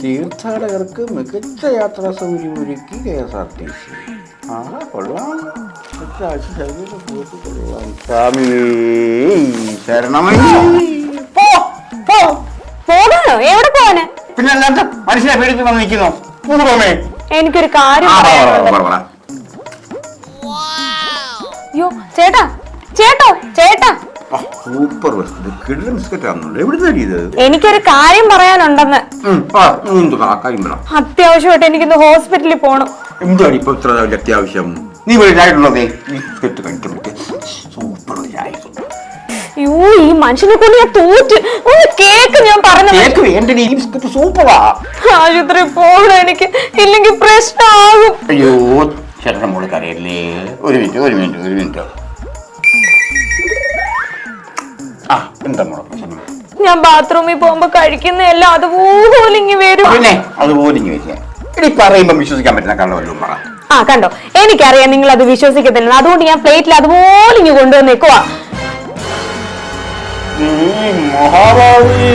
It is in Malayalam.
തീർത്ഥാടകർക്ക് മികച്ച യാത്രാ സൗകര്യം ഒരുക്കി KSRTC. കൊള്ളാം. സ്വാമി ശരണമയ്യ. പോകാനോ? എവിടെ പോവാന്? പിന്നെ അല്ലാത്ത മനുഷ്യനെ പേടിച്ച് വന്ന് നിൽക്കുന്നോ? പൂർവമേ എനിക്കൊരു കാര്യം. അയ്യോ ചേട്ടാ ചേട്ടോ ചേട്ടാ, സൂപ്പർ കിടിലൻ ബിസ്ക്കറ്റ് ആണെന്നുണ്ട്. എവിടെ നേടിയത്? എനിക്കൊരു കാര്യം പറയാനുണ്ടെന്ന്. അത്യാവശ്യമായിട്ട് എനിക്കിന്ന് ഹോസ്പിറ്റലിൽ പോണം. എന്താണ് ഇപ്പൊ ഇത്ര അത്യാവശ്യം? നീ വലുതായിട്ടുള്ളതേ ബിസ്ക്കറ്റ് കഴിച്ചിട്ട് സൂപ്പർ. അയ്യോ ഈ മനുഷ്യനെ കൊണ്ട് ഞാൻ തോറ്റ്. ഒന്ന് കേക്ക്, ഞാൻ പറഞ്ഞു കേക്ക് വേണ്ട. ഈ ബിസ്ക്കറ്റ് സൂപ്പറാ. ആശുപത്രി പോകണം എനിക്ക്, ഇല്ലെങ്കിൽ പ്രശ്നമാകും. അയ്യോ ചേട്ടൻ മോള് കരയല്ലേ. ഒരു മിനിറ്റ്. എന്താ മോളെ പ്രശ്നം? ഞാൻ ബാത്റൂമിൽ പോകുമ്പോ കഴിക്കുന്നതെല്ലാം അതുപോലെ ഇങ്ങി വരും. പിന്നെ അതുപോലെ ഇങ്ങി വരിക. ഇനി പറയുമ്പോ വിശ്വസിക്കാൻ പറ്റുന്ന കള്ളവല്ലും പറ. കണ്ടോ, എനിക്കറിയാം നിങ്ങൾ അത് വിശ്വസിക്കത്തില്ല. അതുകൊണ്ട് ഞാൻ പ്ലേറ്റിൽ അതുപോലെ ഇങ്ങ് കൊണ്ടുവന്നേക്കുവാ. മഹാഭാവി